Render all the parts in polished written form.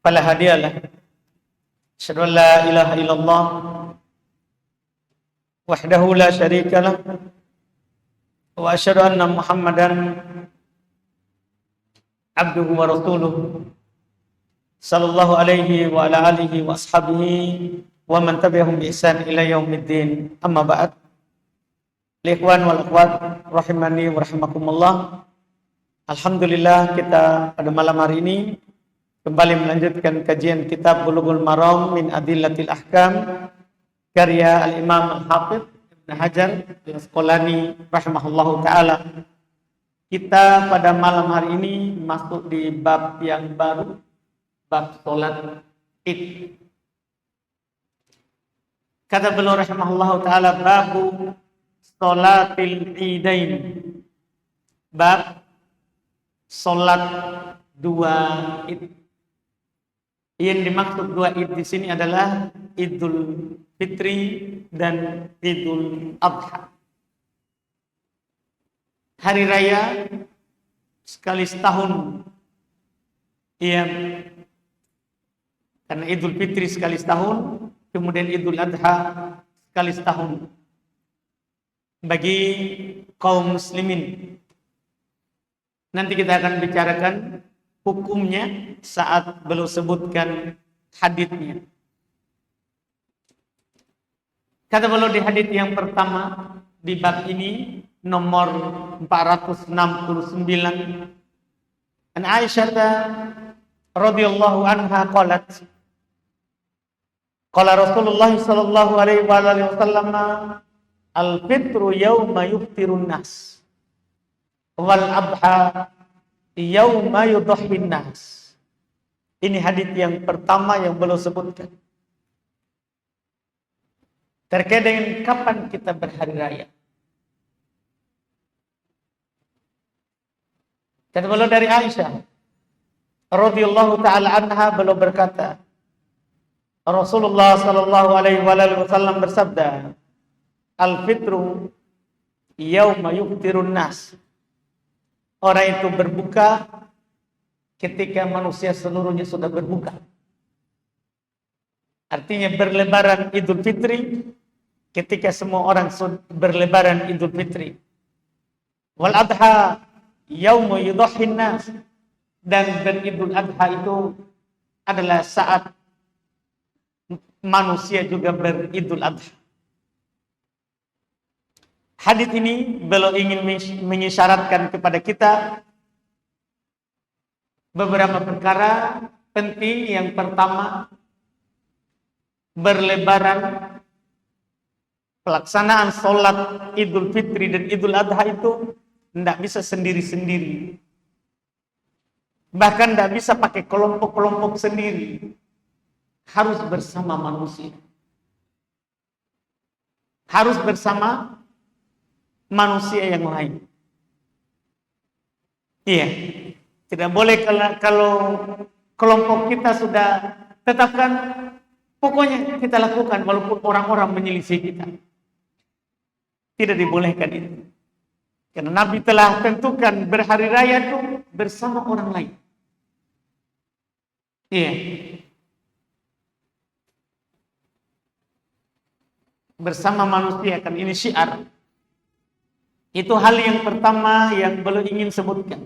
fala hadiyalah. Asyhadu an la ilaha illallah wahdahu la syarikalah wa asyhadu anna Muhammadan abduhu wa rasuluh sallallahu alaihi wa ala alihi wa ashabihi wa man tabi'ahum bi ihsan ila yaumiddin. Amma ba'd. Ikhwan wal akhwat rahimani wa rahimakumullah. Alhamdulillah, kita pada malam hari ini kembali melanjutkan kajian kitab Bulughul Maram min Adillatil Ahkam karya Al-Imam Al-Hafidz Ibn Hajar Al-Asqalani rahimahullahu taala. Kita pada malam hari ini masuk di bab yang baru, bab salat Id. Kata beliau rahimahullahu taala, babu salatil Idain. Bab salat dua Id. Yang dimaksud dua Id di sini adalah Idul Fitri dan Idul Adha. Hari raya sekali setahun. Iya. Karena Idul Fitri sekali setahun, kemudian Idul Adha sekali setahun. Bagi kaum muslimin. Nanti kita akan bicarakan hukumnya saat beliau sebutkan haditsnya. Kata beliau di hadits yang pertama di bab ini nomor 469, an Aisyah radhiyallahu anha qalat, qala Rasulullah sallallahu alaihi wasallam, al-fitru yawma yuftirun nas wal adha yawma yudhhin nas. Ini hadits yang pertama yang beliau sebutkan terkait dengan kapan kita berhari raya. Kata beliau dari Aisyah radhiyallahu taala anha, beliau berkata, Rasulullah sallallahu alaihi wasallam bersabda, al-fitru yauma yuftirun nas. Orang itu berbuka ketika manusia seluruhnya sudah berbuka. Artinya berlebaran Idul Fitri ketika semua orang berlebaran Idul Fitri. Wal adha yauma yudhhin nas, dan Idul Adha itu adalah saat manusia juga beridul adha. Hadits ini beliau ingin mengisyaratkan kepada kita beberapa perkara penting. Yang pertama, berlebaran pelaksanaan sholat Idul Fitri dan Idul Adha itu tidak bisa sendiri-sendiri. Bahkan tidak bisa pakai kelompok-kelompok sendiri. Harus bersama manusia. Harus bersama manusia yang lain. Iya. Tidak boleh kalau kelompok kita sudah tetapkan, pokoknya kita lakukan walaupun orang-orang menyelisih kita. Tidak dibolehkan itu. Karena Nabi telah tentukan berhari raya itu bersama orang lain. Iya. Bersama manusia, kan ini syiar. Itu hal yang pertama yang beliau ingin sebutkan.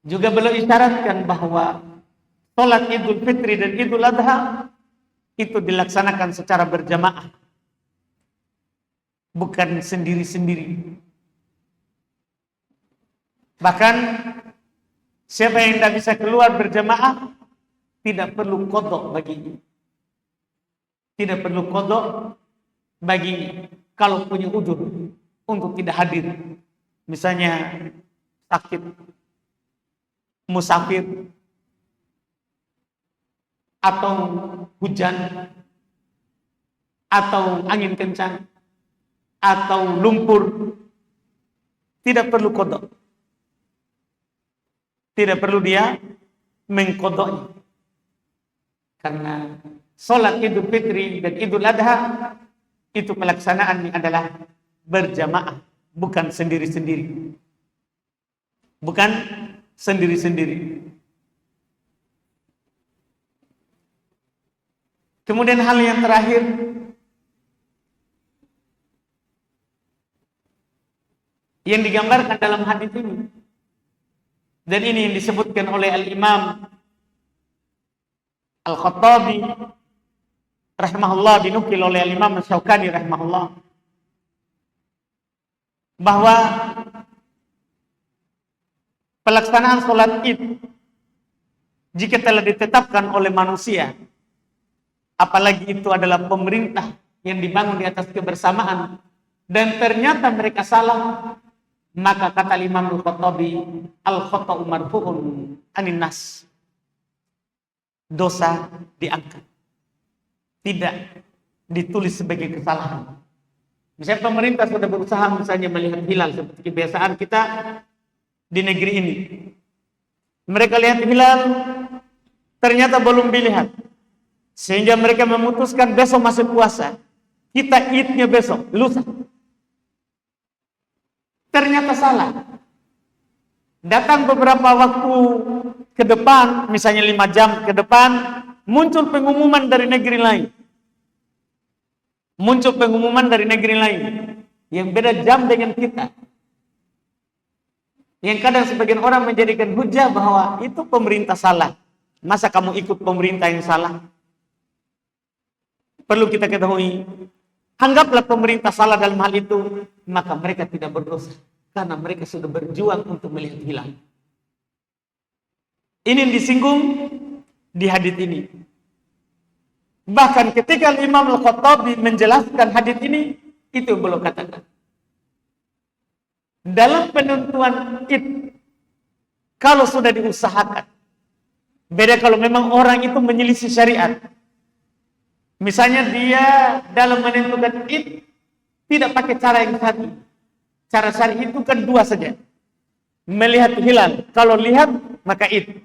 Juga beliau isyaratkan bahwa sholat Idul Fitri dan Idul Adha itu dilaksanakan secara berjamaah. Bukan sendiri-sendiri. Bahkan siapa yang tidak bisa keluar berjamaah tidak perlu qadha baginya. Tidak perlu qadha baginya kalau punya udzur untuk tidak hadir. Misalnya sakit, musafir, atau hujan, atau angin kencang, atau lumpur. Tidak perlu qadha. Tidak perlu dia mengqadhanya. Karena sholat Idul Fitri dan Idul Adha itu pelaksanaannya adalah berjamaah, bukan sendiri-sendiri. Bukan sendiri-sendiri. Kemudian hal yang terakhir, yang digambarkan dalam hadis ini, dan ini yang disebutkan oleh Al-Imam Al-Khattabi rahimahullah, dinukil oleh Al-Imam Syaukani rahimahullah, bahwa pelaksanaan sholat Id jika telah ditetapkan oleh manusia, apalagi itu adalah pemerintah yang dibangun di atas kebersamaan, dan ternyata mereka salah, maka kata Imam Al-Khattabi, al-khata'u marfu'un anin nas, dosa diangkat, tidak ditulis sebagai kesalahan. Misalnya pemerintah sudah berusaha misalnya melihat hilal seperti kebiasaan kita di negeri ini. Mereka lihat hilal, ternyata belum dilihat, sehingga mereka memutuskan besok masih puasa, kita idnya besok, lusa. Ternyata salah. Datang beberapa waktu ke depan, misalnya 5 jam ke depan, muncul pengumuman dari negeri lain. Muncul pengumuman dari negeri lain yang beda jam dengan kita. Yang kadang sebagian orang menjadikan hujah bahwa itu pemerintah salah. Masa kamu ikut pemerintah yang salah? Perlu kita ketahui, anggaplah pemerintah salah dalam hal itu, maka mereka tidak berdosa, karena mereka sudah berjuang untuk melihat hilal. Ini yang disinggung di hadits ini. Bahkan ketika Imam Al-Khattabi menjelaskan hadits ini, itu belum katakan. Dalam penentuan Id, kalau sudah diusahakan, beda kalau memang orang itu menyelisih syariat. Misalnya dia dalam menentukan Id tidak pakai cara yang syar'i. Cara syar'i itu kan 2 saja. Melihat hilal, kalau lihat maka Id.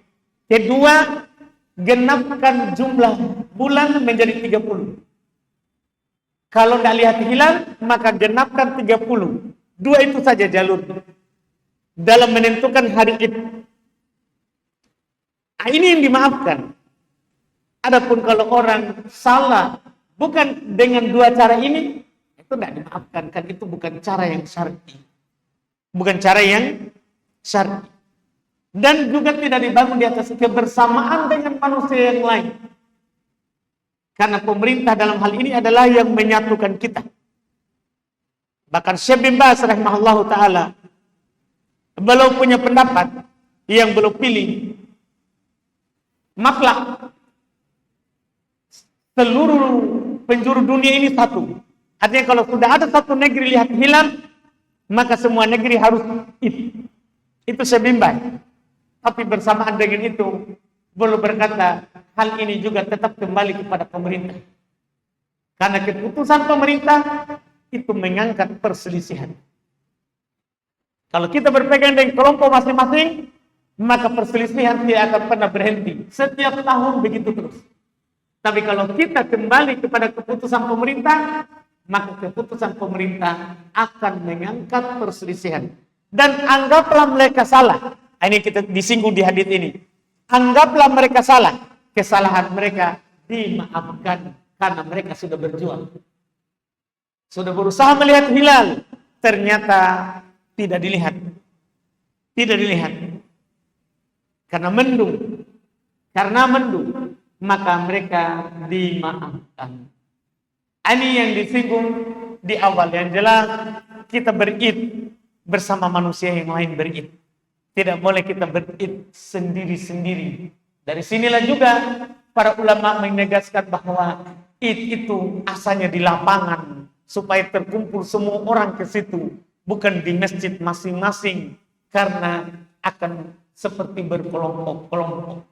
Kedua, genapkan jumlah bulan menjadi 30. Kalau tidak lihat hilal, maka genapkan 30. 2 itu saja jalur dalam menentukan hari Id. Nah, ini yang dimaafkan. Adapun kalau orang salah bukan dengan 2 cara ini, itu tidak dimaafkan, kan itu bukan cara yang syar'i. Bukan cara yang syar'i. Dan juga tidak dibangun di atas kebersamaan dengan manusia yang lain. Karena pemerintah dalam hal ini adalah yang menyatukan kita. Bahkan Syekh bin Baz rahimahullahu ta'ala, beliau punya pendapat yang beliau pilih, maklak seluruh penjuru dunia ini satu. Artinya kalau sudah ada satu negeri lihat hilal, maka semua negeri harus itu Syekh bin Baz. Tapi bersamaan dengan itu, beliau berkata, hal ini juga tetap kembali kepada pemerintah. Karena keputusan pemerintah itu mengangkat perselisihan. Kalau kita berpegang dengan kelompok masing-masing, maka perselisihan tidak akan pernah berhenti. Setiap tahun begitu terus. Tapi kalau kita kembali kepada keputusan pemerintah, maka keputusan pemerintah akan mengangkat perselisihan. Dan anggaplah mereka salah. Ini kita disinggung di hadits ini. Anggaplah mereka salah. Kesalahan mereka dimaafkan karena mereka sudah berjuang. Sudah berusaha melihat hilal, ternyata tidak dilihat. Tidak dilihat. Karena mendung. Maka mereka dimaafkan. Ini yang disinggung di awal. Yang jelas kita berid bersama manusia yang lain berid. Tidak boleh kita berid sendiri-sendiri. Dari sinilah juga para ulama menegaskan bahwa id itu asalnya di lapangan, supaya terkumpul semua orang ke situ, bukan di masjid masing-masing, karena akan seperti berkelompok-kelompok.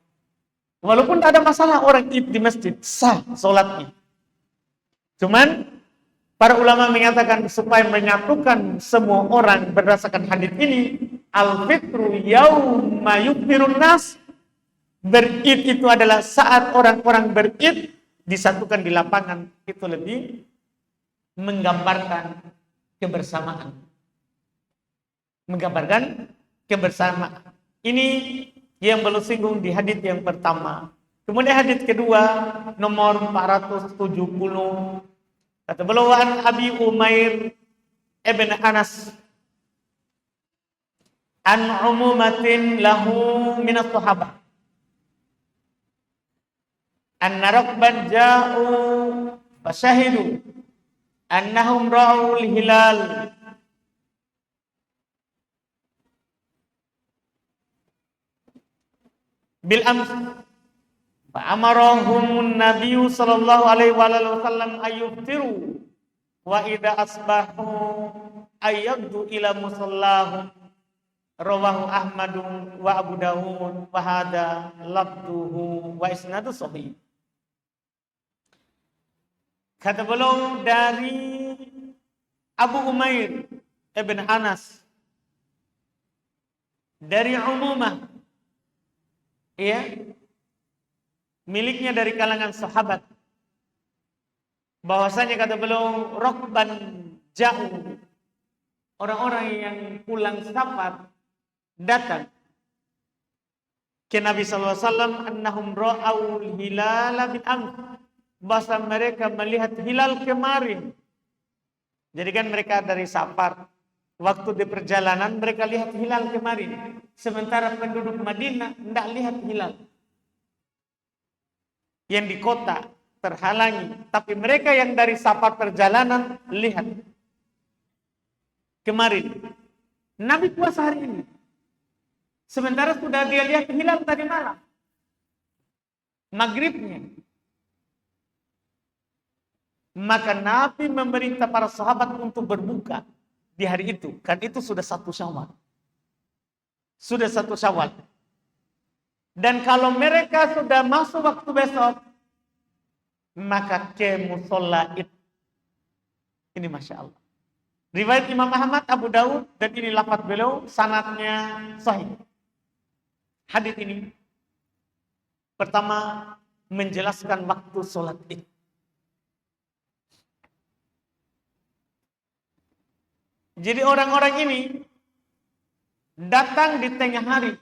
Walaupun tidak ada masalah orang id di masjid, sah sholatnya. Cuman para ulama mengatakan supaya menyatukan semua orang berdasarkan hadits ini, al-fitru yauma yukbirun nas, berid itu adalah saat orang-orang berid disatukan di lapangan, itu lebih menggambarkan kebersamaan. Menggambarkan kebersamaan. Ini yang belum singgung di hadits yang pertama. Kemudian hadis kedua nomor 470. Kata beliau an Abi Umair ibn Anas an umumatin lahu min as-sahabah anna rakban ja'u fashahidu annahum ra'ul hilal bil ams fa amarahum nabiyyu sallallahu alaihi wasallam ayyuftiru wa idza asbahu ayyaddu ila musallahum rawahu Ahmad wa Abu Dawud wa hada lafduhu wa isnadu sahih. Kata beliau dari Abu Umair ibn Anas dari Umumah, ya, miliknya dari kalangan sahabat, bahwasanya kata beliau rokban jauh, orang-orang yang pulang safar datang ke Nabi sallallahu alaihi wasallam annahum ra'aul hilala bil amr, bahasa mereka melihat hilal kemarin. Jadi kan mereka dari safar, waktu di perjalanan mereka lihat hilal kemarin, sementara penduduk Madinah tidak lihat hilal. Yang di kota terhalangi, tapi mereka yang dari safar perjalanan lihat kemarin. Nabi puasa hari ini, sementara sudah dia lihat hilal tadi malam maghribnya. Maka Nabi memerintah para sahabat untuk berbuka di hari itu, kan itu sudah 1 Syawal. Sudah 1 Syawal. Dan kalau mereka sudah masuk waktu besok, maka ke musola Id. Ini Masya Allah. Riwayat Imam Ahmad, Abu Dawud, dan ini lafaz beliau, sanadnya sahih. Hadis ini pertama menjelaskan waktu sholat Id. Jadi orang-orang ini datang di tengah hari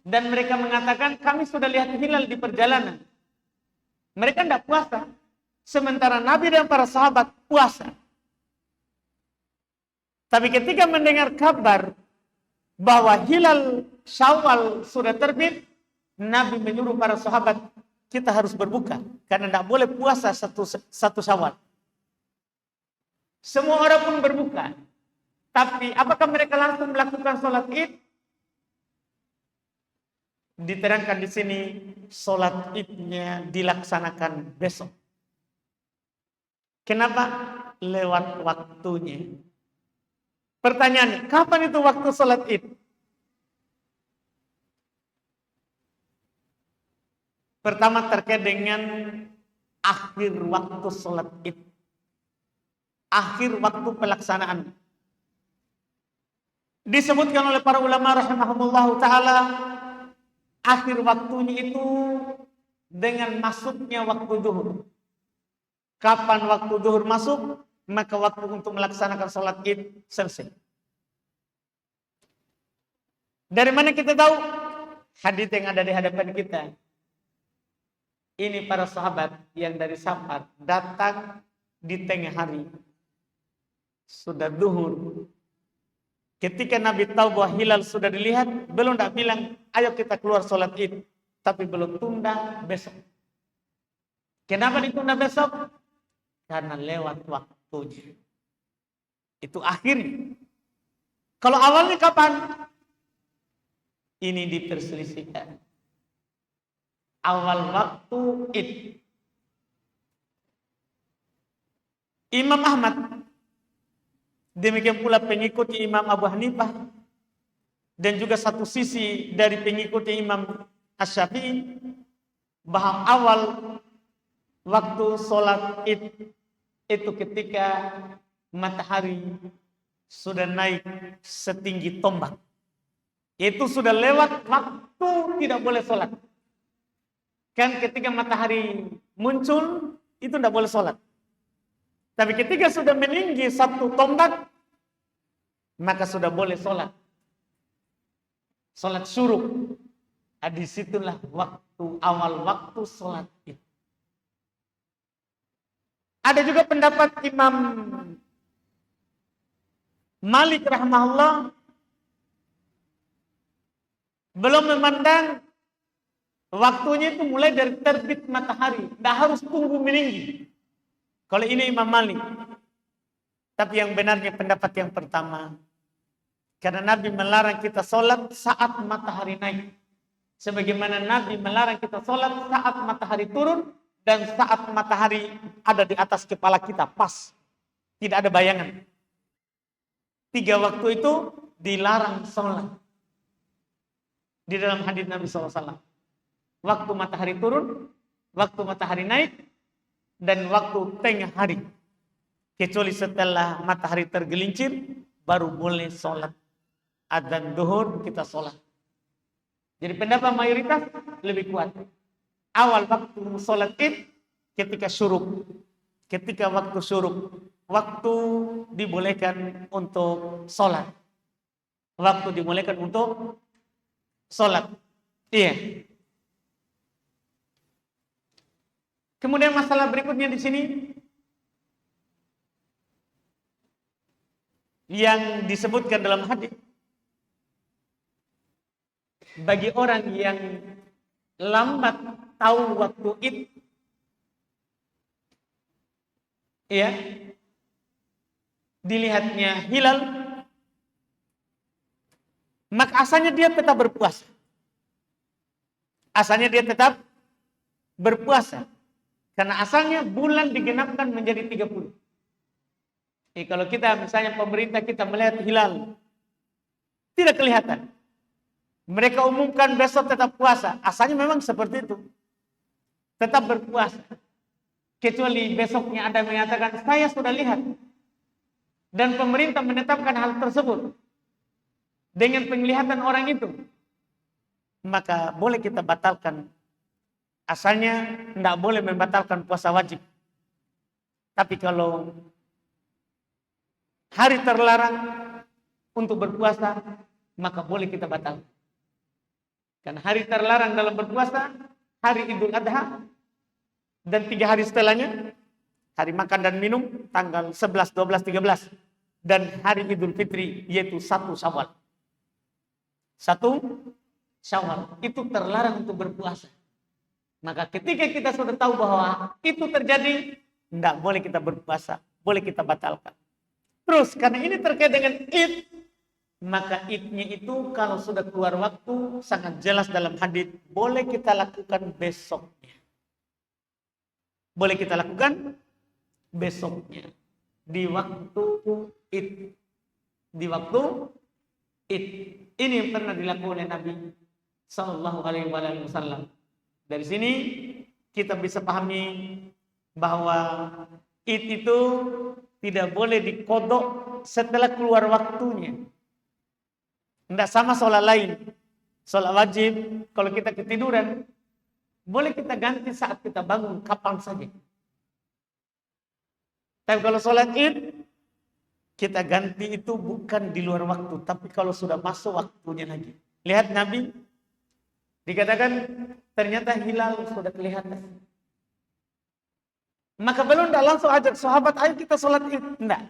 dan mereka mengatakan kami sudah lihat hilal di perjalanan. Mereka tidak puasa, sementara Nabi dan para sahabat puasa. Tapi ketika mendengar kabar bahwa hilal Syawal sudah terbit, Nabi menyuruh para sahabat, kita harus berbuka karena tidak boleh puasa satu Syawal. Semua orang pun berbuka. Tapi apakah mereka langsung melakukan sholat Id? Diterangkan di sini sholat Idnya dilaksanakan besok. Kenapa? Lewat waktunya. Pertanyaannya, kapan itu waktu sholat Id? Pertama terkait dengan akhir waktu sholat Id. Akhir waktu pelaksanaan. Disebutkan oleh para ulama rahimahumullah ta'ala, akhir waktunya itu dengan masuknya waktu zuhur. Kapan waktu zuhur masuk, maka waktu untuk melaksanakan sholat Id selesai. Dari mana kita tahu? Hadis yang ada di hadapan kita. Ini para sahabat yang dari safar datang di tengah hari. Sudah zuhur. Ketika Nabi tahu bahwa hilal sudah dilihat, belum tak bilang, ayo kita keluar sholat Id. Tapi belum tunda besok. Kenapa ditunda besok? Karena lewat waktunya. Itu akhirnya. Kalau awalnya kapan? Ini diperselisihkan. Awal waktu Id. Imam Ahmad, demikian pula pengikut Imam Abu Hanifah, dan juga satu sisi dari pengikut Imam Asy-Syafi'i, bahwa awal waktu sholat Id itu ketika matahari sudah naik setinggi tombak. Itu sudah lewat waktu tidak boleh sholat. Kan ketika matahari muncul, itu tidak boleh sholat. Tapi ketika sudah meninggi 1 tombak, maka sudah boleh sholat. Sholat syuruk Disitulah awal waktu sholat id. Ada juga pendapat Imam Malik rahimahullah, belum memandang waktunya itu mulai dari terbit matahari, tidak harus tunggu meninggi. Kalau ini Imam Malik. Tapi yang benarnya pendapat yang pertama, karena Nabi melarang kita sholat saat matahari naik, sebagaimana Nabi melarang kita sholat saat matahari turun dan saat matahari ada di atas kepala kita, pas, tidak ada bayangan. 3 waktu itu dilarang sholat di dalam hadis Nabi SAW. Waktu matahari turun, waktu matahari naik, dan waktu tengah hari. Kecuali setelah matahari tergelincir, baru boleh sholat. Adzan duhur kita sholat. Jadi pendapat mayoritas lebih kuat. Awal waktu sholat id ketika syuruk. Ketika waktu syuruk. Waktu dibolehkan untuk sholat. Waktu dibolehkan untuk sholat. Iya. Kemudian masalah berikutnya di sini yang disebutkan dalam hadis, bagi orang yang lambat tahu waktu id, ya, dilihatnya hilal, maka asalnya dia tetap berpuasa. Asalnya dia tetap berpuasa. Karena asalnya bulan digenapkan menjadi 30. Kalau kita misalnya pemerintah kita melihat hilal, tidak kelihatan. Mereka umumkan besok tetap puasa. Asalnya memang seperti itu. Tetap berpuasa. Kecuali besoknya ada mengatakan, saya sudah lihat. Dan pemerintah menetapkan hal tersebut. Dengan penglihatan orang itu. Maka boleh kita batalkan. Asalnya tidak boleh membatalkan puasa wajib. Tapi kalau hari terlarang untuk berpuasa, maka boleh kita batalkan. Karena hari terlarang dalam berpuasa, hari Idul Adha, dan 3 hari setelahnya, hari makan dan minum, tanggal 11, 12, 13. Dan hari Idul Fitri, yaitu 1 Syawal. 1 Syawal, itu terlarang untuk berpuasa. Maka ketika kita sudah tahu bahwa itu terjadi, tidak boleh kita berpuasa, boleh kita batalkan. Terus, karena ini terkait dengan id, maka idnya itu kalau sudah keluar waktu, sangat jelas dalam hadis, boleh kita lakukan besoknya. Boleh kita lakukan besoknya. Di waktu id. Di waktu id. Ini yang pernah dilakukan oleh Nabi Sallallahu Alaihi Wasallam. Dari sini kita bisa pahami bahwa id itu tidak boleh dikodok setelah keluar waktunya. Tidak sama sholat lain. Sholat wajib, kalau kita ketiduran, boleh kita ganti saat kita bangun, kapan saja. Tapi kalau sholat id, kita ganti itu bukan di luar waktu, tapi kalau sudah masuk waktunya lagi. Lihat Nabi, dikatakan ternyata hilal sudah kelihatan. Maka belum dah langsung ajak sahabat, ayo kita sholat id. Tidak,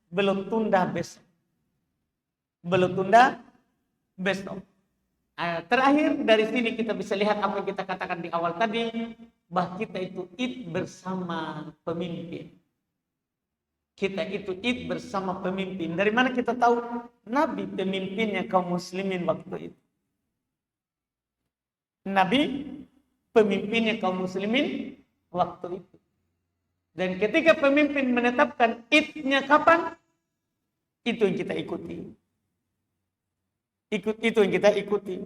belum, tunda besok. Belum, tunda besok. Terakhir dari sini kita bisa lihat apa yang kita katakan di awal tadi, bahwa kita itu id bersama pemimpin. Kita itu id bersama pemimpin. Dari mana kita tahu? Nabi pemimpinnya kaum muslimin waktu itu. Nabi pemimpinnya kaum muslimin waktu itu. Dan ketika pemimpin menetapkan idnya kapan, itu yang kita ikuti. Itu yang kita ikuti.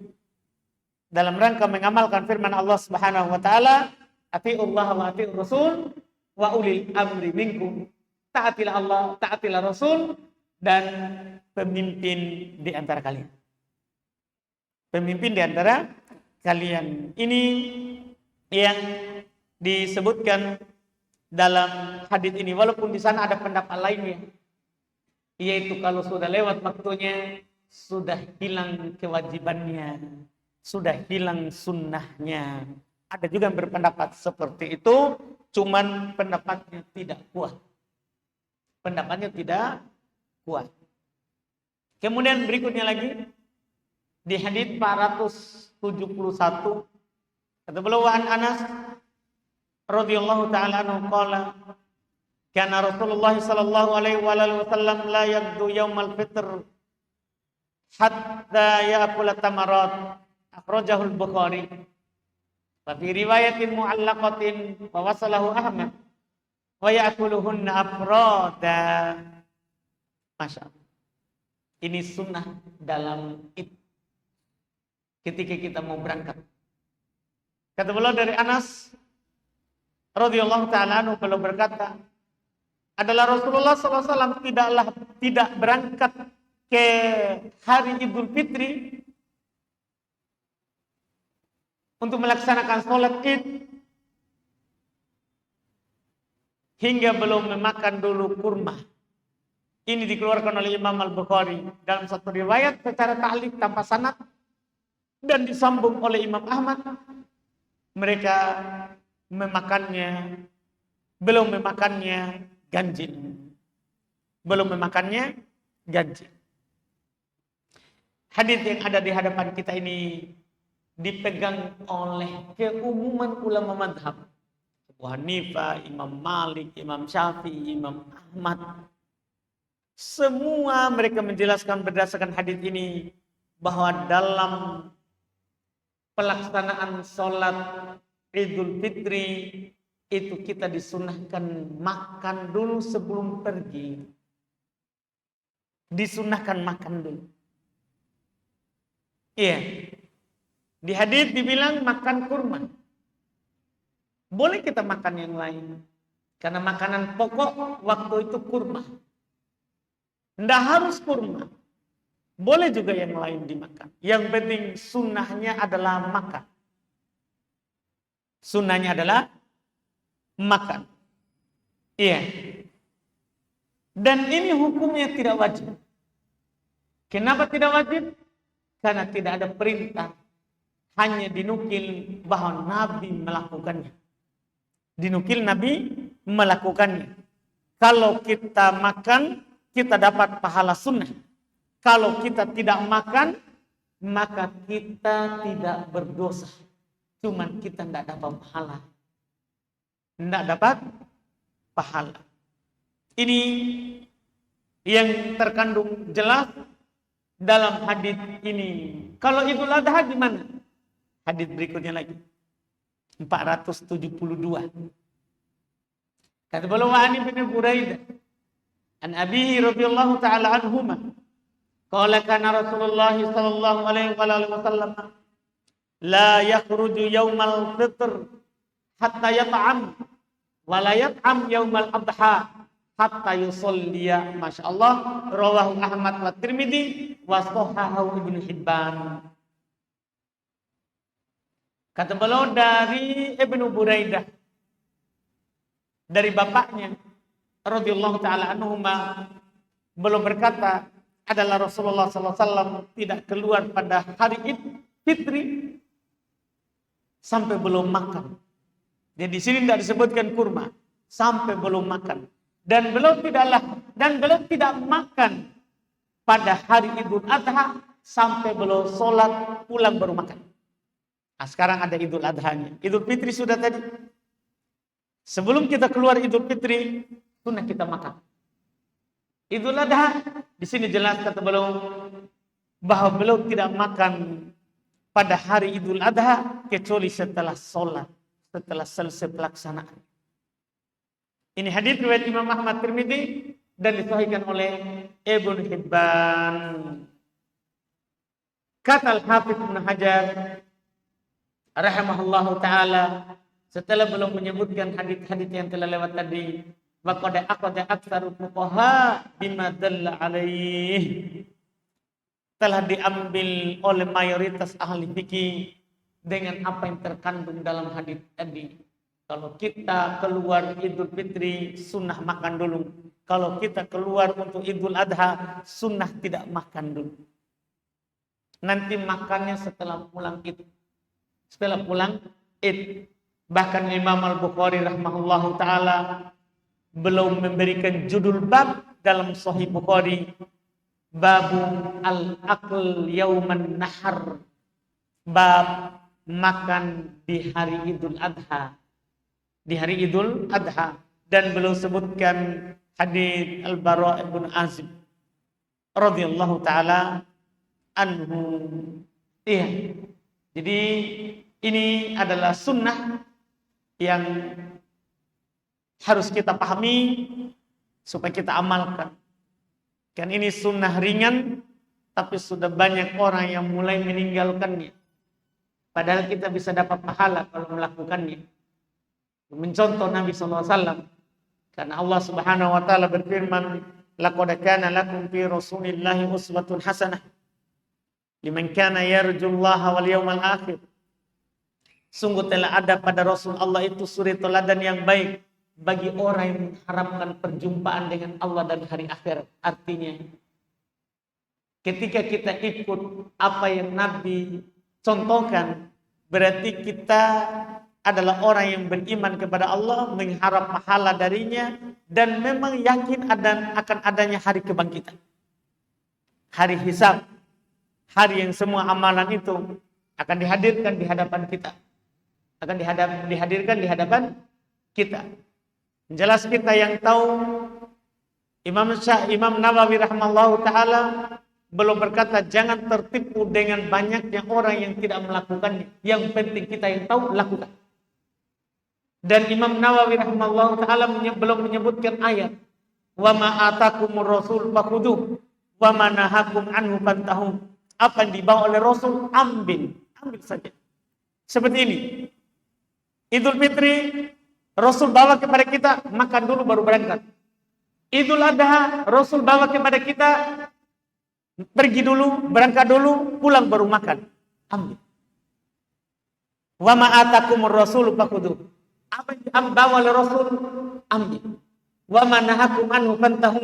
Dalam rangka mengamalkan firman Allah Subhanahu wa taala, "Atiullah wa atiur rasul wa ulil amri minkum." Taatilah Allah, taatilah Rasul dan pemimpin di antara kalian. Pemimpin di antara kalian. Ini yang disebutkan dalam hadis ini, walaupun di sana ada pendapat lainnya, yaitu kalau sudah lewat waktunya, sudah hilang kewajibannya. sudah hilang sunnahnya. Ada juga yang berpendapat seperti itu, cuman pendapatnya tidak kuat. Pendapatnya tidak kuat. Kemudian berikutnya lagi, di hadits 471, kata beliau an Anas radhiyallahu ta'ala anhu qala kana Rasulullah sallallahu alaihi wasallam la yaqdu yaumal fitr hatta ya'kula tamarat, akhrajahu al-Bukhari. Wa fi riwayatin mu'allaqatin wa wasalahu Ahmad wa ya'kuluhunna afrada. Masya Allah. Ini sunnah dalam Id. Ketika kita mau berangkat. Kata beliau dari Anas radhiyallahu ta'ala anhu, beliau berkata, adalah Rasulullah SAW tidak berangkat ke hari Idul Fitri untuk melaksanakan sholat Id hingga belum memakan dulu kurma. Ini dikeluarkan oleh Imam Al-Bukhari dalam satu riwayat secara ta'liq tanpa sanad dan disambung oleh Imam Ahmad. Mereka belum memakannya ganjil. Belum memakannya ganjil. Hadis yang ada di hadapan kita ini dipegang oleh keumuman ulama madhab. Abu Hanifah, Imam Malik, Imam Syafi'i, Imam Ahmad. Semua mereka menjelaskan berdasarkan hadis ini bahwa dalam pelaksanaan sholat Idul Fitri itu kita disunahkan makan dulu sebelum pergi. Disunahkan makan dulu. Iya. Di hadis dibilang makan kurma. Boleh kita makan yang lain. Karena makanan pokok waktu itu kurma. Tidak harus kurma. Boleh juga yang lain dimakan. Yang penting sunnahnya adalah makan. Sunnahnya adalah makan. Iya. Dan ini hukumnya tidak wajib. Kenapa tidak wajib? Karena tidak ada perintah. Hanya dinukil bahwa Nabi melakukannya. Dinukil Nabi melakukannya. Kalau kita makan, kita dapat pahala sunnah. Kalau kita tidak makan, maka kita tidak berdosa. Cuman kita tidak dapat pahala. Tidak dapat pahala. Ini yang terkandung jelas dalam hadis ini. Kalau Idul Adha gimana? Hadis berikutnya lagi. 472. Kata beliau Ani bin Buraidah an Abi radhiyallahu ta'ala anhuma qala kana Rasulullah sallallahu alaihi wasallam la yakhruju yaumal fitr hatta yat'am wa la yat'am yaumal adha hatta yusalliya. Masyaallah, rawahu Ahmad wa Tirmidzi wa shahahahu Ibnu Hibban. Kata beliau dari Ibnu Buraidah, dari bapaknya radhiyallahu taala anhuma, beliau berkata adalah Rasulullah sallallahu alaihi wasallam tidak keluar pada hari Idul Fitri sampai belum makan. Jadi di sini tidak disebutkan kurma, sampai belum makan. Dan beliau tidak makan pada hari Idul Adha sampai beliau sholat pulang baru makan. Nah, sekarang ada Idul Adhanya. Idul Fitri sudah tadi. Sebelum kita keluar Idul Fitri, sunnah kita makan. Idul Adha di sini jelas kata beliau bahwa beliau tidak makan pada hari Idul Adha kecuali setelah sholat, setelah selesai pelaksanaan. Ini hadis riwayat Imam Ahmad Tirmidzi dan disahihkan oleh Ibnu Hibban. Kata Al-Hafidz Ibnu Hajar rahimahullahu taala setelah belum menyebutkan hadis-hadis yang telah lewat tadi, maka aqada aktsaru fuqaha bima dalla alaih, telah diambil oleh mayoritas ahli fikih dengan apa yang terkandung dalam hadis tadi. Kalau kita keluar Idul Fitri, sunnah makan dulu. Kalau kita keluar untuk Idul Adha, sunnah tidak makan dulu. nanti makannya setelah pulang Id. Setelah pulang Id. Bahkan Imam Al-Bukhari rahimahullahu taala belum memberikan judul bab dalam Sahih Bukhari, babu al-akl yauman nahar, bab makan di hari Idul Adha. Di hari Idul Adha. Dan belum sebutkan hadits Al-Bara' bin Azib radhiyallahu taala anhu. Iya. Jadi ini adalah sunnah yang harus kita pahami supaya kita amalkan. Kan ini sunnah ringan, tapi sudah banyak orang yang mulai meninggalkannya. Padahal kita bisa dapat pahala kalau melakukannya. Mencontoh Nabi SAW. Karena Allah Subhanahu wa taala berfirman, "Laqad kana lakum fi Rasulillahi uswatun hasanah liman kana yarjullaha wal yawmal akhir." Sungguh telah ada pada Rasul Allah itu suri teladan yang baik bagi orang yang mengharapkan perjumpaan dengan Allah dan hari akhirat. Artinya, ketika kita ikut apa yang Nabi contohkan, berarti kita adalah orang yang beriman kepada Allah, mengharap pahala darinya, dan memang yakin akan adanya hari kebangkitan. Hari hisab. Hari yang semua amalan itu akan dihadirkan di hadapan kita. Akan dihadirkan di hadapan kita. Jelas kita yang tahu, Imam Nawawi rahimahullahu taala belum berkata jangan tertipu dengan banyaknya orang yang tidak melakukannya. Yang penting kita yang tahu lakukan. Dan Imam Nawawi rahimahullahu taala belum menyebutkan ayat wa ma atakumur rasul fakhuduh wa ma nahakum anhu fantahu. Apa yang dibawa oleh Rasul ambil saja. Seperti ini. Idul Fitri Rasul bawa kepada kita, makan dulu baru berangkat. Idul Adha Rasul bawa kepada kita, pergi dulu, berangkat dulu, pulang baru makan. Ambil. Wa ma atakumur rasul fakhuduh. Apa yang dibawa oleh Rasul ambil. Wa ma nahakum anhu fantahu.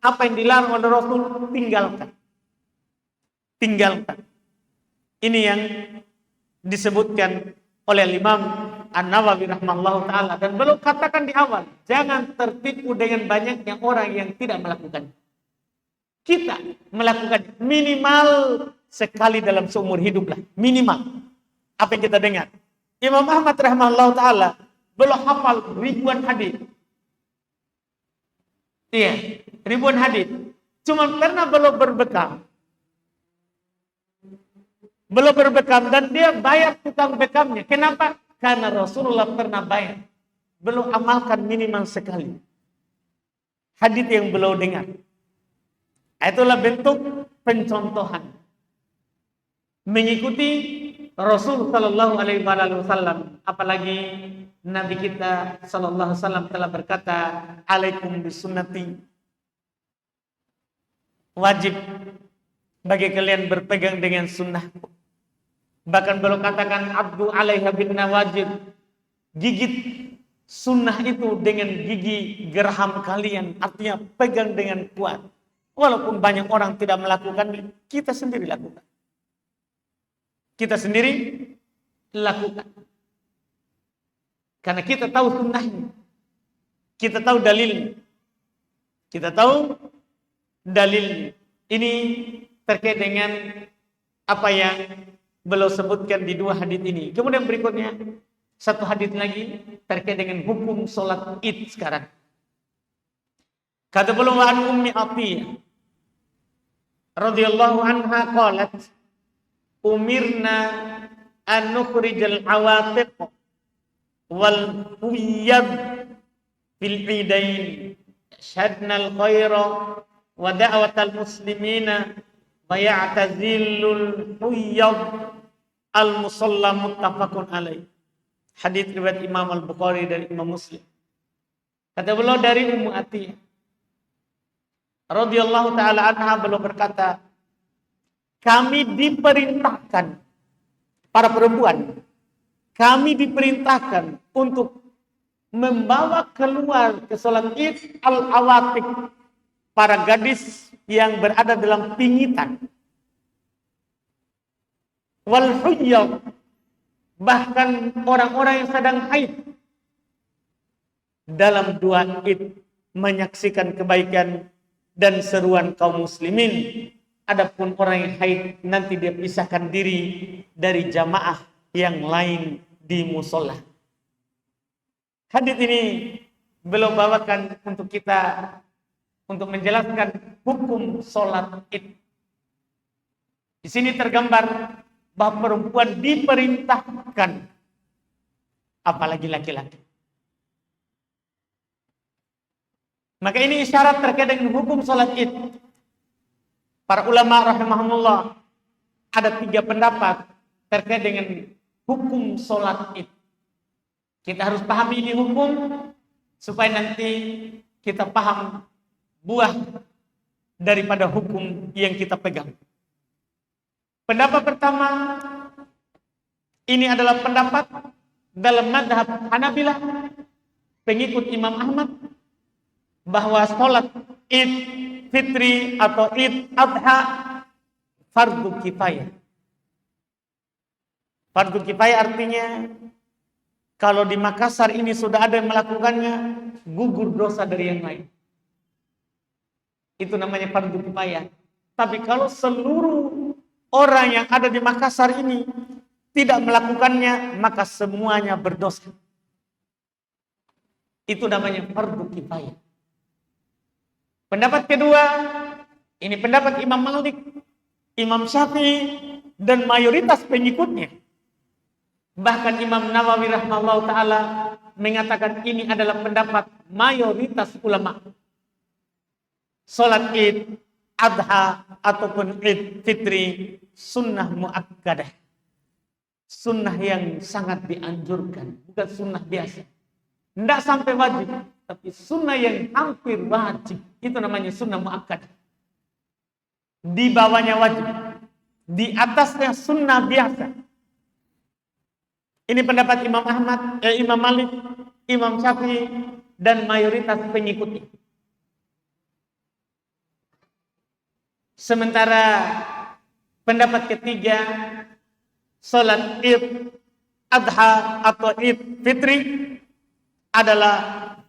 Apa yang dilarang oleh Rasul tinggalkan. Tinggalkan. Ini yang disebutkan oleh Imam An-Nawawi rahimahullahu taala, dan belum katakan di awal, jangan tertipu dengan banyaknya orang yang tidak melakukan. Kita melakukan minimal sekali dalam seumur hidup lah, minimal. Apa yang kita dengar? Imam Ahmad rahimahullahu taala belum hafal ribuan hadis. Iya, ribuan hadis. Cuma karena belum berbekam. Belum berbekam dan dia bayar tukang bekamnya. Kenapa? Karena Rasulullah pernah bayar. Belum amalkan minimal sekali. Hadis yang belum dengar. Itulah bentuk pencontohan. Mengikuti Rasul sallallahu alaihi wasallam. Apalagi Nabi kita sallallahu alaihi wasallam telah berkata, "Alaikum bisunnati." Wajib bagi kalian berpegang dengan sunnahku. Bahkan belum katakan abdu alaiha bin nawajib. Gigit sunnah itu dengan gigi geraham kalian. Artinya pegang dengan kuat. Walaupun banyak orang tidak melakukan, kita sendiri lakukan. Kita sendiri lakukan. Karena kita tahu sunnahnya. Kita tahu dalilnya. Kita tahu dalilnya. Ini terkait dengan apa yang beliau sebutkan di dua hadis ini. Kemudian berikutnya satu hadis lagi terkait dengan hukum sholat Id sekarang. Kata beliau an Ummi Atiyah radhiyallahu anha qalat umirna an nukhrijal awatiq wal huyab fil idain syadna al khaira wa da'watal muslimina wa ya'tazilul huyab al-musalla muttafaqun alaih. Hadis riwayat Imam Al-Bukhari dari Imam Muslim. Kata beliau dari Ummu Atiyah radhiyallahu taala anha, beliau berkata, kami diperintahkan, para perempuan, kami diperintahkan untuk membawa keluar ke salat Id al-awatiq, para gadis yang berada dalam pingitan. wal huyyad, bahkan orang-orang yang sedang haid dalam 2 Id menyaksikan kebaikan dan seruan kaum muslimin. Adapun orang yang haid nanti dia pisahkan diri dari jamaah yang lain di musola. Hadits ini belum bawakan untuk kita untuk menjelaskan hukum sholat Id. Di sini tergambar bahwa perempuan diperintahkan, apalagi laki-laki. Maka ini isyarat terkait dengan hukum sholat Id. Para ulama rahimahumullah ada 3 pendapat terkait dengan hukum sholat Id. Kita harus pahami ini hukum supaya nanti kita paham buah daripada hukum yang kita pegang. Pendapat pertama, ini adalah pendapat dalam mazhab Hanabilah, pengikut Imam Ahmad, bahwa sholat Id Fitri atau Id Adha fardu kifayah. Fardu kifayah artinya kalau di Makassar ini sudah ada yang melakukannya, gugur dosa dari yang lain. Itu namanya fardu kifayah. Tapi kalau seluruh orang yang ada di Makassar ini tidak melakukannya, maka semuanya berdosa. Itu namanya fardu kifayah. Pendapat kedua, ini pendapat Imam Malik, Imam Syafi'i, dan mayoritas pengikutnya. Bahkan Imam Nawawi rahimahullah ta'ala mengatakan ini adalah pendapat mayoritas ulama. Salat Id Adha ataupun Id Fitri sunnah muakkadah. Sunnah yang sangat dianjurkan, bukan sunnah biasa. Tidak sampai wajib, tapi sunnah yang hampir wajib. Itu namanya sunnah muakkadah. Di bawahnya wajib, di atasnya sunnah biasa. Ini pendapat Imam Ahmad, Imam Malik, Imam Syafi'i, dan mayoritas pengikutnya. Sementara pendapat ketiga, salat Id Adha atau Id Fitri adalah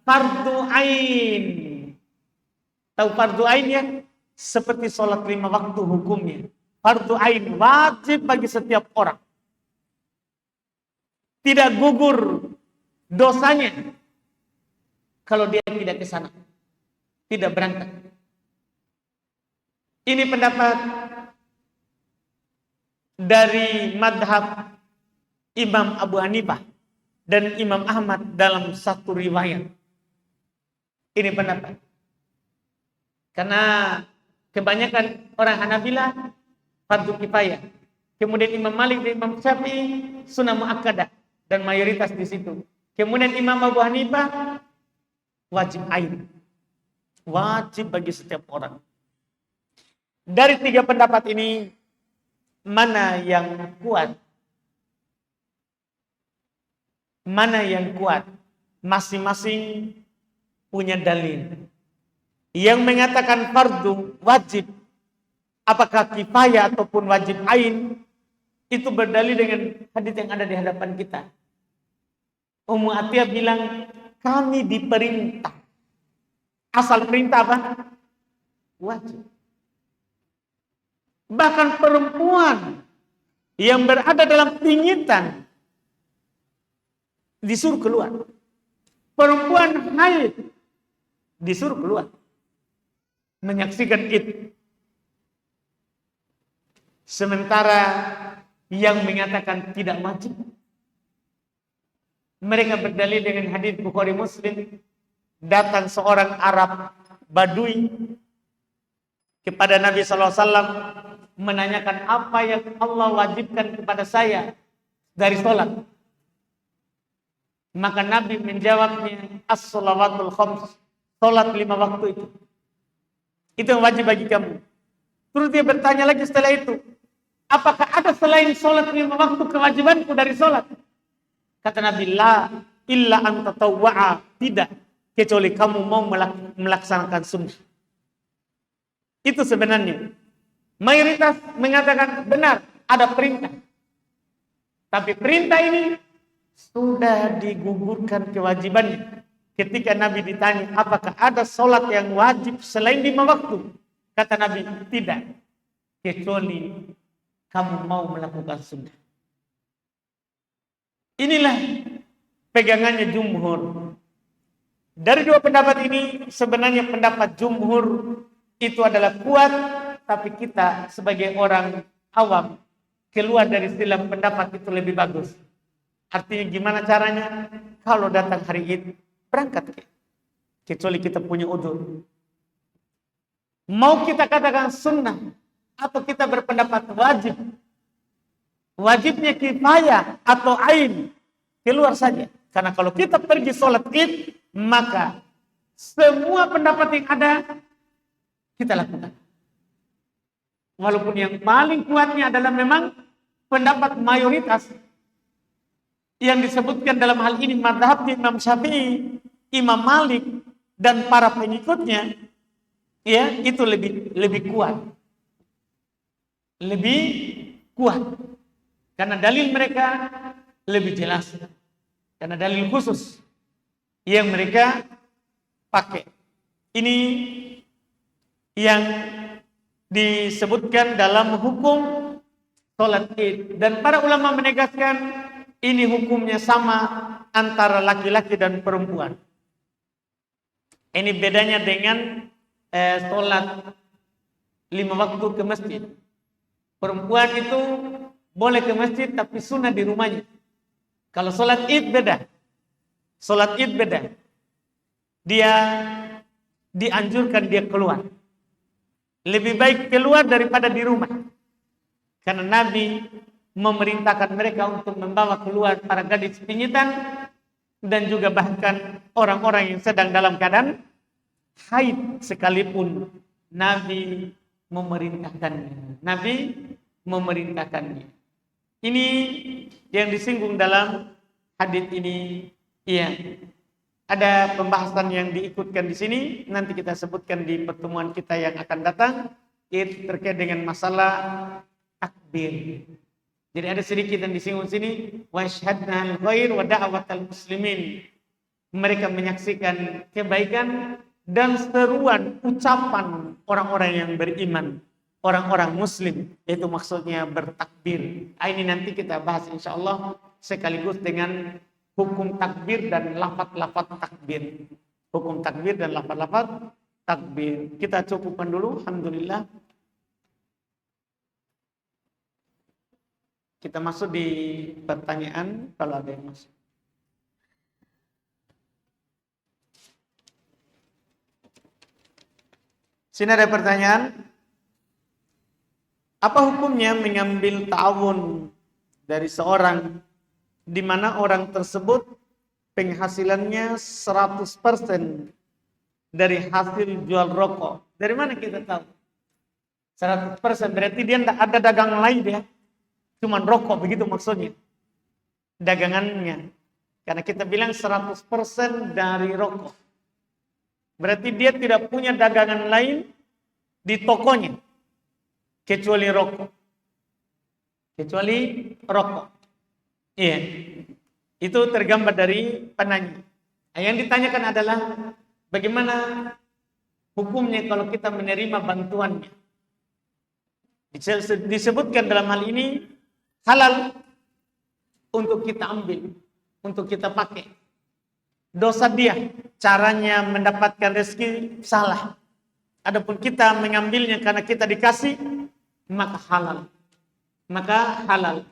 fardu ain. Tahu fardu ain ya? Seperti salat 5 waktu hukumnya. Fardu ain wajib bagi setiap orang. Tidak gugur dosanya kalau dia tidak ke sana, tidak berangkat. Ini pendapat dari madhab Imam Abu Hanifah dan Imam Ahmad dalam satu riwayat. Ini pendapat. Karena kebanyakan orang Hanabilah fardu kifayah. Kemudian Imam Malik dan Imam Syafi'i sunnah muakkadah dan mayoritas di situ. Kemudian Imam Abu Hanifah wajib ain. Wajib bagi setiap orang. Dari 3 pendapat ini, mana yang kuat? Mana yang kuat? Masing-masing punya dalil. Yang mengatakan fardu wajib, apakah kifayah ataupun wajib ain, itu berdalil dengan hadis yang ada di hadapan kita. Ummu Atiyah bilang, kami diperintah. Asal perintah apa? Wajib. Bahkan perempuan yang berada dalam pingitan disuruh keluar. Perempuan haid disuruh keluar menyaksikan Id. Sementara yang mengatakan tidak wajib, mereka berdalil dengan hadis Bukhari Muslim. Datang seorang Arab Badui kepada Nabi SAW menanyakan apa yang Allah wajibkan kepada saya dari sholat. Maka Nabi menjawabnya, as-sholawatul khams, sholat 5 waktu itu. Itu yang wajib bagi kamu. Terus dia bertanya lagi setelah itu, apakah ada selain sholat 5 waktu kewajibanku dari sholat? Kata Nabi, la illa anta tawwa'a, tidak, kecuali kamu mau melaksanakan sunnah. Itu sebenarnya. Mayoritas mengatakan benar, ada perintah. Tapi perintah ini sudah digugurkan kewajibannya. Ketika Nabi ditanya, apakah ada sholat yang wajib selain 5 waktu? Kata Nabi, tidak. Kecuali kamu mau melakukan sunnah. Inilah pegangannya jumhur. Dari dua pendapat ini, sebenarnya pendapat jumhur itu adalah kuat, tapi kita sebagai orang awam keluar dari istilah pendapat itu lebih bagus. Artinya gimana caranya? Kalau datang hari Id, berangkat. Kecuali kita punya udzur. Mau kita katakan sunnah, atau kita berpendapat wajib. Wajibnya kifayah atau ain, keluar saja. Karena kalau kita pergi sholat Id, maka semua pendapat yang ada, kita lakukan. Walaupun yang paling kuatnya adalah memang pendapat mayoritas yang disebutkan dalam hal ini mazhab Imam Syafi'i, Imam Malik dan para pengikutnya, ya itu lebih kuat, lebih kuat karena dalil mereka lebih jelas, karena dalil khusus yang mereka pakai. Ini yang disebutkan dalam hukum sholat Id, dan para ulama menegaskan ini hukumnya sama antara laki-laki dan perempuan. Ini bedanya dengan sholat 5 waktu ke masjid. Perempuan itu boleh ke masjid tapi sunnah di rumahnya. Kalau sholat Id beda. Sholat Id beda. Dia dianjurkan dia keluar. Lebih baik keluar daripada di rumah. Karena Nabi memerintahkan mereka untuk membawa keluar para gadis pingitan dan juga bahkan orang-orang yang sedang dalam keadaan haid sekalipun Nabi memerintahkannya. Nabi memerintahkannya. Ini yang disinggung dalam hadits ini. Iya. Ada pembahasan yang diikutkan di sini, nanti kita sebutkan di pertemuan kita yang akan datang, itu terkait dengan masalah takbir. Jadi ada sedikit yang disinggung sini, wasyhadna al-khair wa da'watal muslimin. Mereka menyaksikan kebaikan dan seruan ucapan orang-orang yang beriman, orang-orang muslim, itu maksudnya bertakbir. Ini nanti kita bahas insyaallah sekaligus dengan hukum takbir dan lafaz-lafaz takbir. Hukum takbir dan lafaz-lafaz takbir. Kita cukupkan dulu, alhamdulillah. Kita masuk di pertanyaan kalau ada yang masuk. Sini ada pertanyaan. Apa hukumnya mengambil ta'awun dari seorang di mana orang tersebut penghasilannya 100% dari hasil jual rokok? Dari mana kita tahu? 100% berarti dia tidak ada dagangan lain dia. Cuman rokok, begitu maksudnya. Dagangannya. Karena kita bilang 100% dari rokok. Berarti dia tidak punya dagangan lain di tokonya. Kecuali rokok. Kecuali rokok. Iya. Itu tergambar dari penanya. Yang ditanyakan adalah bagaimana hukumnya kalau kita menerima bantuannya. Disebutkan dalam hal ini halal untuk kita ambil, untuk kita pakai. Dosa dia, caranya mendapatkan rezeki salah. Adapun kita mengambilnya karena kita dikasih, maka halal. Maka halal.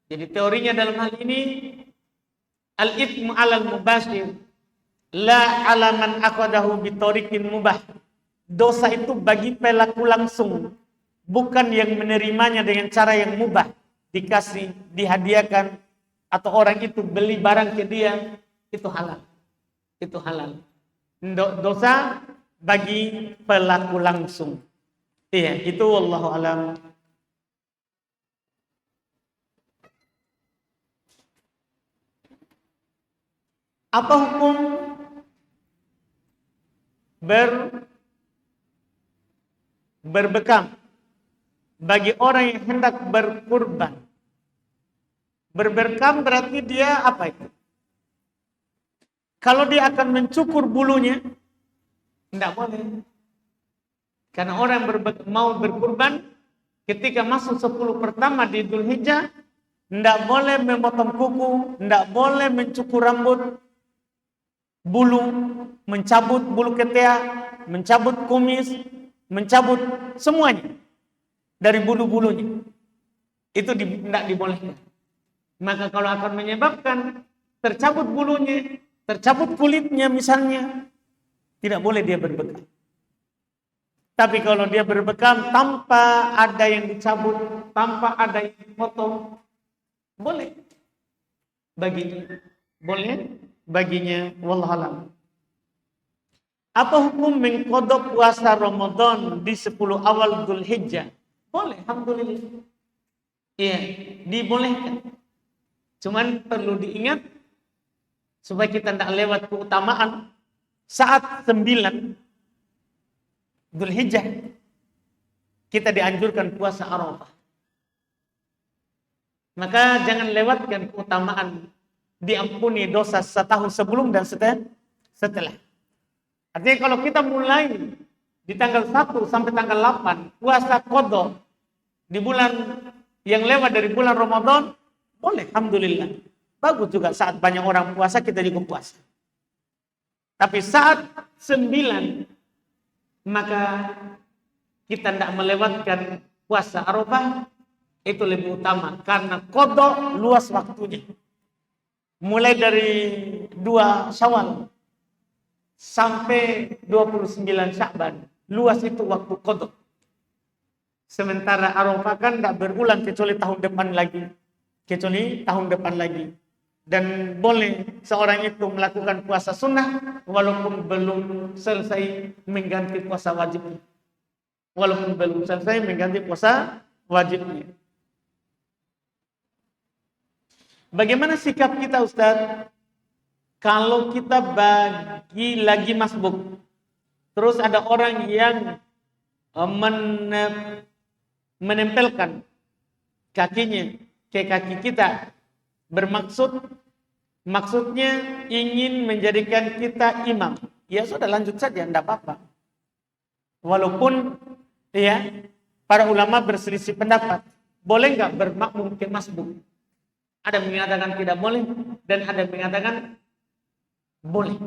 Jadi teorinya dalam hal ini, al-ithmu alal mubashir, la alaman akhadahu bitariqin mubah. Dosa itu bagi pelaku langsung, bukan yang menerimanya dengan cara yang mubah. Dikasih, dihadiahkan, atau orang itu beli barang ke dia, itu halal. Itu halal. Dosa bagi pelaku langsung. Iya, itu wallahu alam. Apa hukum berbekam bagi orang yang hendak berkurban Berberkam berarti dia apa itu? Kalau dia akan mencukur bulunya, tidak boleh. Karena orang mau berkurban, ketika masuk 10 pertama di Dzulhijjah, tidak boleh memotong kuku, tidak boleh mencukur rambut, bulu, mencabut bulu ketiak, mencabut kumis, mencabut semuanya dari bulu-bulunya. Itu tidak dibolehkan. Maka kalau akan menyebabkan tercabut bulunya, tercabut kulitnya misalnya, tidak boleh dia berbekam. Tapi kalau dia berbekam tanpa ada yang dicabut, tanpa ada yang dipotong, boleh. Baginya, boleh baginya, wallahualam. Apa hukum mengqadha puasa Ramadan di 10 awal Dzulhijjah? Boleh, alhamdulillah. Iya, dibolehkan. Cuman perlu diingat supaya kita tidak lewat keutamaan saat 9 Dzulhijjah kita dianjurkan puasa Arafah. Maka jangan lewatkan keutamaan diampuni dosa setahun sebelum dan setelah. Artinya kalau kita mulai di tanggal 1 sampai tanggal 8 puasa qadha di bulan yang lewat dari bulan Ramadan, boleh, alhamdulillah. Bagus juga saat banyak orang puasa, kita juga puasa. Tapi saat 9, maka kita tidak melewatkan puasa Arafah, itu lebih utama. Karena qadha luas waktunya. Mulai dari 2 Syawal sampai 29 Sya'ban. Luas itu waktu qadha. Sementara Arafah kan tidak berulang kecuali tahun depan lagi. Dan boleh seorang itu melakukan puasa sunnah walaupun belum selesai mengganti puasa wajibnya. Bagaimana sikap kita, Ustaz? Kalau kita lagi masbuk, terus ada orang yang menempelkan kakinya ke kaki kita, maksudnya ingin menjadikan kita imam. Ya sudah, lanjut saja, tidak apa-apa. Walaupun ya para ulama berselisih pendapat, boleh nggak bermakmum ke masbuk? Ada yang mengatakan tidak boleh dan ada yang mengatakan boleh.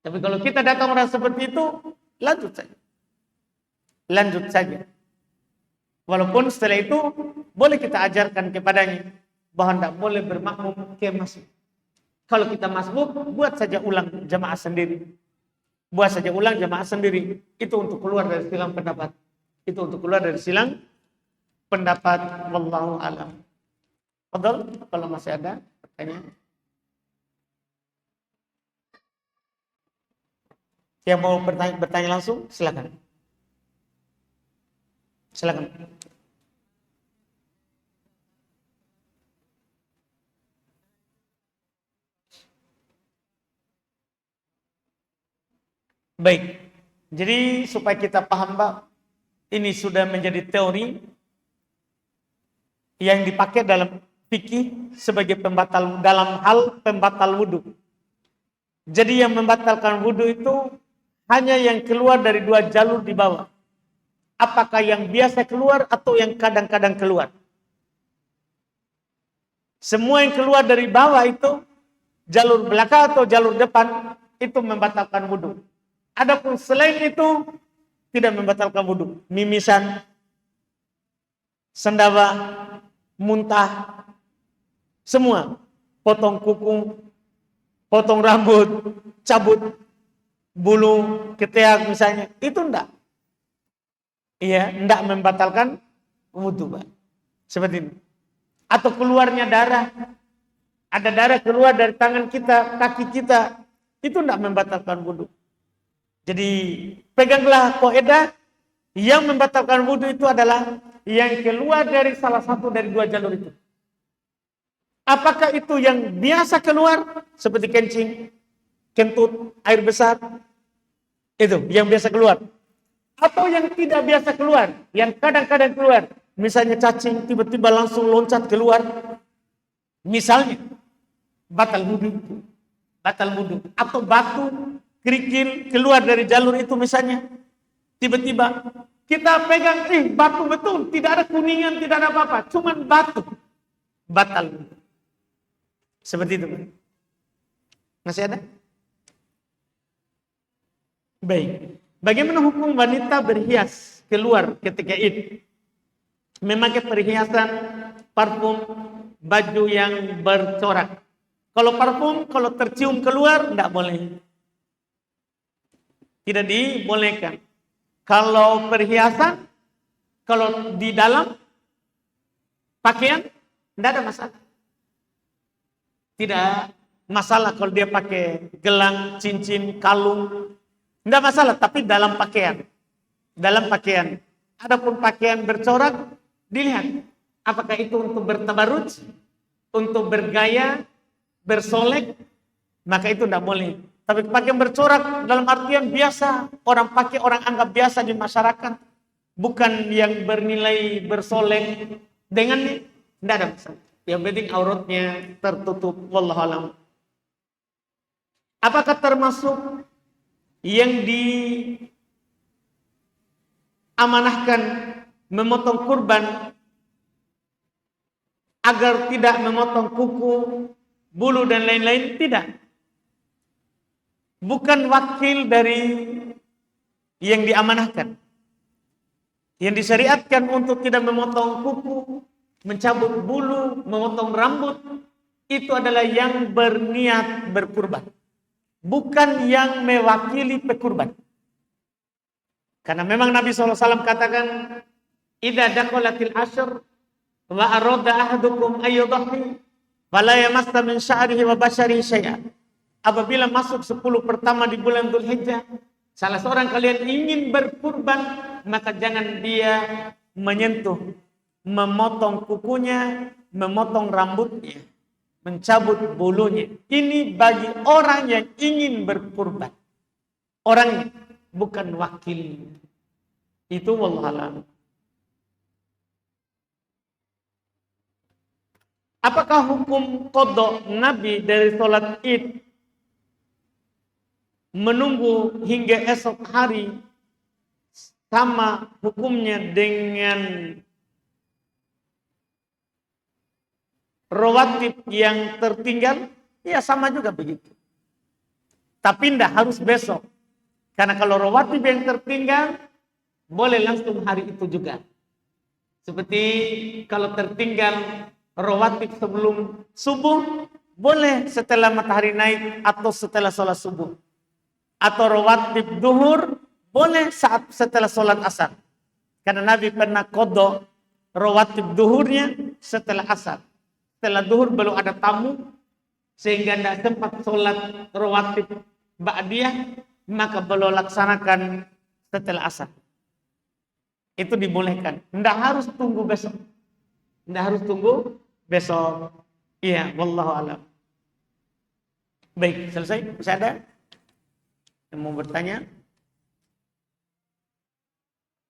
Tapi kalau kita datang orang seperti itu, lanjut saja. Walaupun setelah itu boleh kita ajarkan kepadanya bahwa tidak boleh bermakmum ke masjid. Kalau kita masbuk, buat saja ulang jamaah sendiri. Itu untuk keluar dari silang pendapat. Wallahu a'lam. Fadhal, kalau masih ada pertanyaan. Yang mau bertanya langsung, silakan. Baik, jadi supaya kita paham, Pak, ini sudah menjadi teori yang dipakai dalam fikih sebagai pembatal dalam hal pembatal wudhu. Jadi yang membatalkan wudhu itu hanya yang keluar dari 2 jalur di bawah. Apakah yang biasa keluar atau yang kadang-kadang keluar? Semua yang keluar dari bawah itu, jalur belakang atau jalur depan, itu membatalkan wudhu. Adapun selain itu tidak membatalkan wudhu. Mimisan, sendawa, muntah, semua. Potong kuku, potong rambut, cabut bulu ketiak misalnya, itu enggak. Iya, enggak membatalkan wudhu, Pak. Seperti ini. Atau keluarnya darah. Ada darah keluar dari tangan kita, kaki kita, itu enggak membatalkan wudhu. Jadi peganglah kaidah yang membatalkan wudhu itu adalah yang keluar dari salah satu dari 2 jalur itu. Apakah itu yang biasa keluar seperti kencing, kentut, air besar, itu yang biasa keluar, atau yang tidak biasa keluar, yang kadang-kadang keluar, misalnya cacing tiba-tiba langsung loncat keluar, Misalnya, batal wudu. Batal wudu. Atau batu, kerikil, keluar dari jalur itu misalnya. Tiba-tiba, kita pegang, batu betul. Tidak ada kuningan, tidak ada apa-apa. Cuman batu. Batal wudu. Seperti itu. Masih ada? Baik. Bagaimana hukum wanita berhias keluar ketika Id? Memakai perhiasan, parfum, baju yang bercorak. Kalau parfum, kalau tercium keluar, tidak boleh. Tidak dibolehkan. Kalau perhiasan, kalau di dalam pakaian, tidak ada masalah. Tidak masalah kalau dia pakai gelang, cincin, kalung. Tidak masalah, tapi dalam pakaian. Dalam pakaian. Adapun pakaian bercorak, dilihat. Apakah itu untuk bertabaruj, untuk bergaya, bersolek, maka itu tidak boleh. Tapi pakaian bercorak dalam artian biasa. Orang pakai, orang anggap biasa di masyarakat. Bukan yang bernilai bersolek. Dengan tidak ada masalah. Yang penting auratnya tertutup. Wallahu a'lam. Apakah termasuk yang diamanahkan memotong kurban agar tidak memotong kuku, bulu dan lain-lain? Tidak. Bukan wakil dari yang diamanahkan. Yang disyariatkan untuk tidak memotong kuku, mencabut bulu, memotong rambut, itu adalah yang berniat berkurban. Bukan yang mewakili pekurban. Karena memang Nabi SAW katakan, "Idza dakalatil ashr wa arada ahadukum ayyudhi fala yamassa min sya'rihi wa basharihi syai'an." Apabila masuk 10 pertama di bulan Dzulhijjah, salah seorang kalian ingin berkurban, maka jangan dia menyentuh, memotong kukunya, memotong rambutnya, mencabut bulunya. Ini bagi orang yang ingin berkurban. Orang bukan wakil. Itu wallahu a'lam. Apakah hukum qada Nabi dari sholat Id menunggu hingga esok hari sama hukumnya dengan rawatib yang tertinggal? Ya sama juga begitu. Tapi tidak harus besok. Karena kalau rawatib yang tertinggal, boleh langsung hari itu juga. Seperti kalau tertinggal rawatib sebelum subuh, boleh setelah matahari naik atau setelah sholat subuh. Atau rawatib duhur, boleh saat setelah sholat asar. Karena Nabi pernah qada rawatib duhurnya setelah asar. Setelah duhur belum ada tamu, sehingga tidak sempat sholat rawatib ba'diyah, maka belum laksanakan setelah asar. Itu dibolehkan. Tidak harus tunggu besok. Tidak harus tunggu besok. Iya, wallahu a'lam. Baik, selesai? Masih ada yang mau bertanya?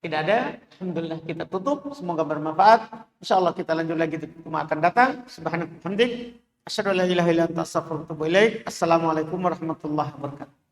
Tidak ada. Alhamdulillah kita tutup. Semoga bermanfaat. InsyaAllah kita lanjut lagi di pertemuan akan datang. Subhanallah. Asyhadu an la ilaha illa anta astaghfiruka wa atubu ilaik. Assalamualaikum warahmatullahi wabarakatuh.